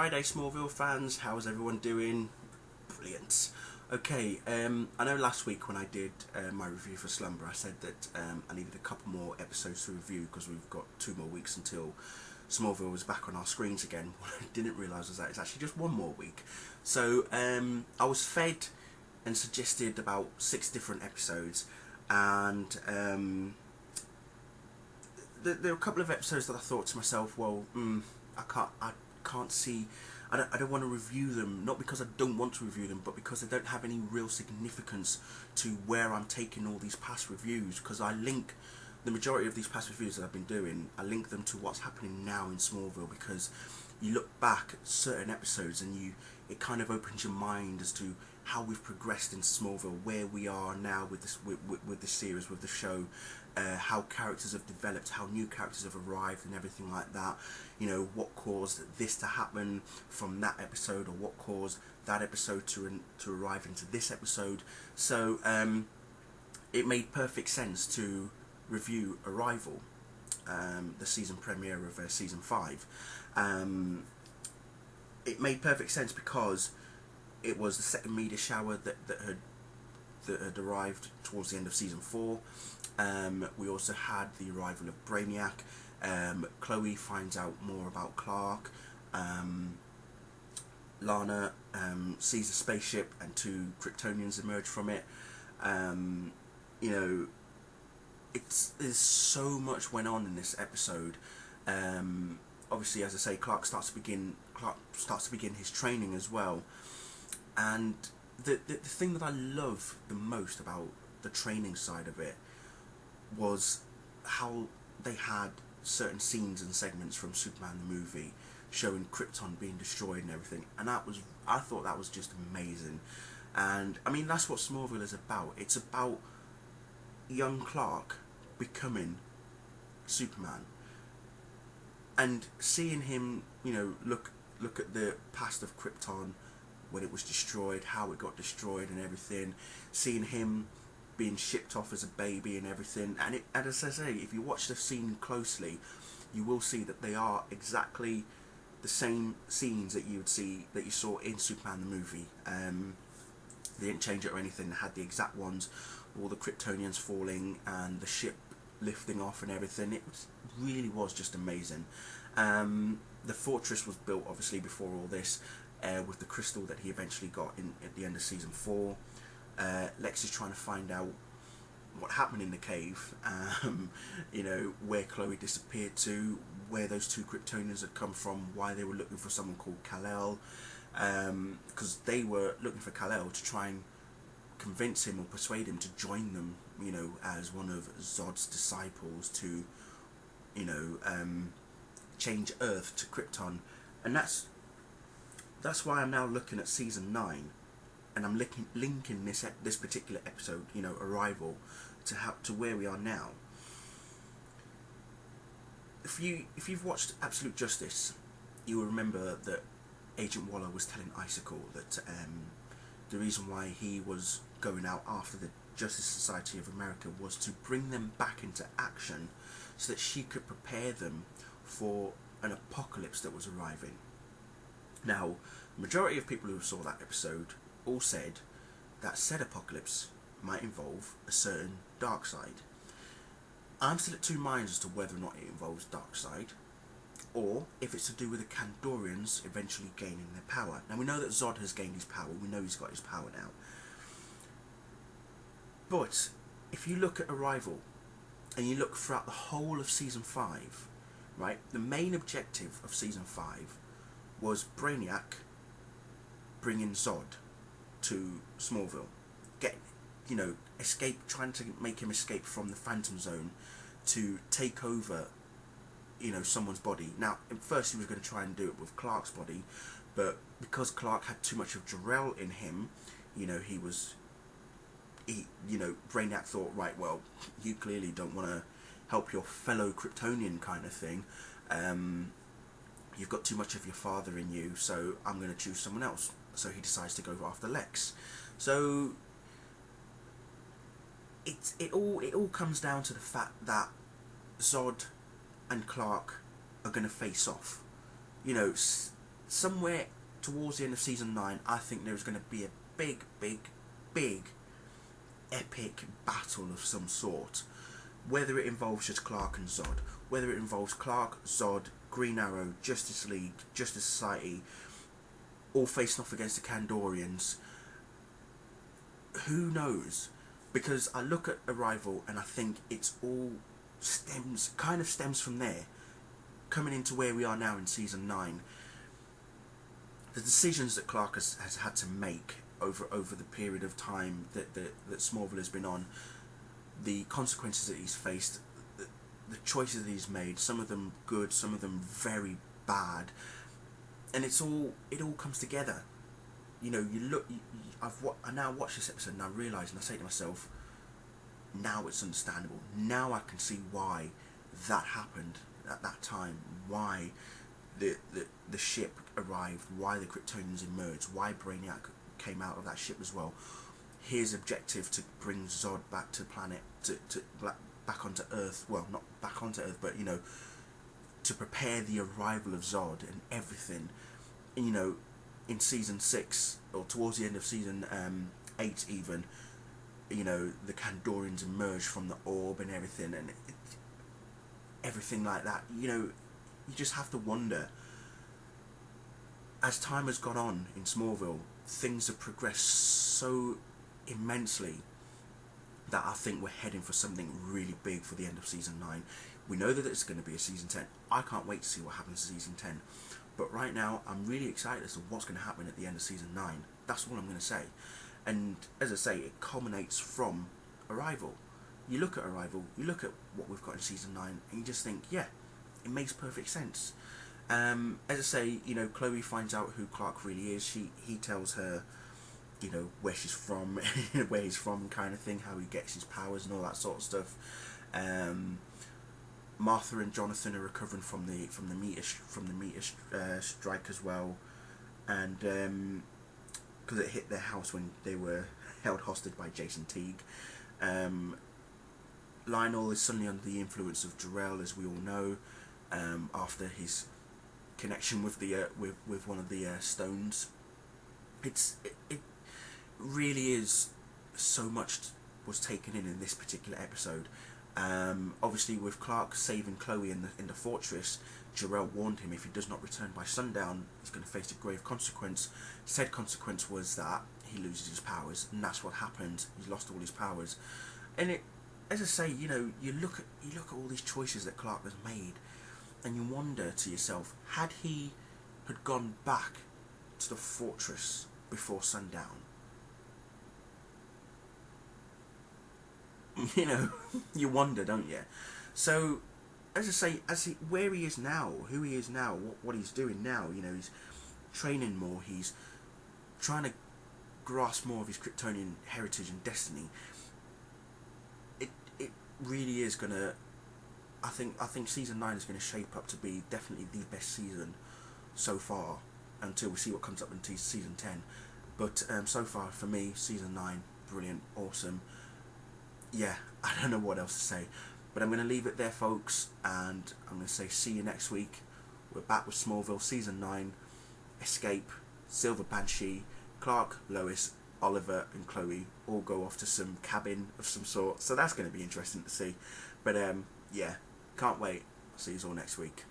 Friday, Smallville fans. How's everyone doing? Brilliant. Okay, I know last week when I did my review for Slumber, I said that I needed a couple more episodes to review because we've got 2 more weeks until Smallville was back on our screens again. What I didn't realise was that it's actually just 1 more week. So I was fed and suggested about 6 different episodes, and there were a couple of episodes that I thought to myself, well, I can't see. I don't want to review them, not because I don't want to review them, but because they don't have any real significance to where I'm taking all these past reviews. Because I link the majority of these past reviews that I've been doing, I link them to what's happening now in Smallville. Because you look back at certain episodes and it kind of opens your mind as to how we've progressed in Smallville, where we are now with this series, with the show, how characters have developed, how new characters have arrived, and everything like that. You know, what caused this to happen from that episode, or what caused that episode to arrive into this episode. So it made perfect sense to review Arrival, the season premiere of season 5. It made perfect sense because it was the second media shower that had arrived towards the end of season 4. We also had the arrival of Brainiac. Chloe finds out more about Clark. Lana sees a spaceship and 2 Kryptonians emerge from it. You know, there's so much went on in this episode. Obviously, as I say, Clark starts to begin his training as well. And the thing that I love the most about the training side of it was how they had certain scenes and segments from Superman the movie showing Krypton being destroyed and everything, and I thought that was just amazing. And I mean, that's what Smallville is about. It's about young Clark becoming Superman, and seeing him, you know, look at the past of Krypton when it was destroyed, how it got destroyed and everything, seeing him being shipped off as a baby and everything. And as I say, if you watch the scene closely, you will see that they are exactly the same scenes that you saw in Superman the movie. They didn't change it or anything. They had the exact ones, all the Kryptonians falling and the ship lifting off and everything. It really was just amazing. The fortress was built obviously before all this, with the crystal that he eventually got at the end of season 4. Lex is trying to find out what happened in the cave, you know, where Chloe disappeared to, where those 2 Kryptonians had come from, why they were looking for someone called Kal-El, because they were looking for Kal-El to try and convince him or persuade him to join them, you know, as one of Zod's disciples to, you know, change Earth to Krypton. And that's why I'm now looking at season 9, and I'm linking this particular episode, you know, Arrival, to where we are now. If you've watched Absolute Justice, you will remember that Agent Waller was telling Icicle that the reason why he was going out after the Justice Society of America was to bring them back into action so that she could prepare them for an apocalypse that was arriving. Now, the majority of people who saw that episode all said that said apocalypse might involve a certain dark side. I'm still at 2 minds as to whether or not it involves dark side, or if it's to do with the Kandorians eventually gaining their power. Now, we know that Zod has gained his power. We know he's got his power now. But if you look at Arrival, and you look throughout the whole of season 5, right, the main objective of season 5 was Brainiac bringing Zod to Smallville, trying to make him escape from the Phantom Zone to take over, you know, someone's body. Now, at first he was going to try and do it with Clark's body, but because Clark had too much of Jor-El in him, you know, Brainiac thought, right, well, you clearly don't want to help your fellow Kryptonian kind of thing. You've got too much of your father in you, so I'm going to choose someone else. So he decides to go after Lex. So it all comes down to the fact that Zod and Clark are going to face off. You know, somewhere towards the end of season 9, I think there's going to be a big epic battle of some sort. Whether it involves just Clark and Zod, whether it involves Clark, Zod, Green Arrow, Justice League, Justice Society, all facing off against the Kandorians, who knows? Because I look at Arrival and I think it's all stems from there, coming into where we are now in season 9. The decisions that Clark has had to make over the period of time that Smallville has been on, the consequences that he's faced, the choices that he's made, some of them good, some of them very bad, and it all comes together. You know, I now watch this episode and I realise, and I say to myself, now it's understandable. Now I can see why that happened at that time, why the ship arrived, why the Kryptonians emerged, why Brainiac came out of that ship as well. His objective to bring Zod back to the planet, back onto Earth. Well, not back onto Earth, but, you know, to prepare the arrival of Zod and everything. You know, in season 6, or towards the end of season 8 even, you know, the Kandorians emerge from the orb and everything, and everything like that. You know, you just have to wonder, as time has gone on in Smallville, things have progressed so immensely that I think we're heading for something really big for the end of season 9. We know that it's going to be a season 10. I can't wait to see what happens in season 10. But right now, I'm really excited as to what's going to happen at the end of season 9. That's all I'm going to say. And as I say, it culminates from Arrival. You look at Arrival, you look at what we've got in season 9, and you just think, yeah, it makes perfect sense. As I say, you know, Chloe finds out who Clark really is. He tells her, you know, where she's from, where he's from, kind of thing, how he gets his powers and all that sort of stuff. Martha and Jonathan are recovering from the meteor strike as well, and because it hit their house when they were held hostage by Jason Teague. Lionel is suddenly under the influence of Jor-El, as we all know, after his connection with the with one of the stones. It really is, so much was taken in this particular episode. Obviously, with Clark saving Chloe in the fortress, Jor-El warned him if he does not return by sundown, he's going to face a grave consequence. Said consequence was that he loses his powers, and that's what happened. He's lost all his powers, and it, as I say, you know, you look at all these choices that Clark has made, and you wonder to yourself, had gone back to the fortress before sundown, you know, you wonder, don't you? So, as I say, where he is now, who he is now, what he's doing now, you know, he's training more, he's trying to grasp more of his Kryptonian heritage and destiny. It really is gonna, I think season 9 is going to shape up to be definitely the best season so far, until we see what comes up in season 10. But so far, for me, season 9, brilliant, awesome. Yeah, I don't know what else to say, but I'm going to leave it there, folks, and I'm going to say see you next week. We're back with Smallville season 9, Escape, Silver Banshee, Clark, Lois, Oliver and Chloe all go off to some cabin of some sort, so that's going to be interesting to see. But yeah, can't wait. I'll see you all next week.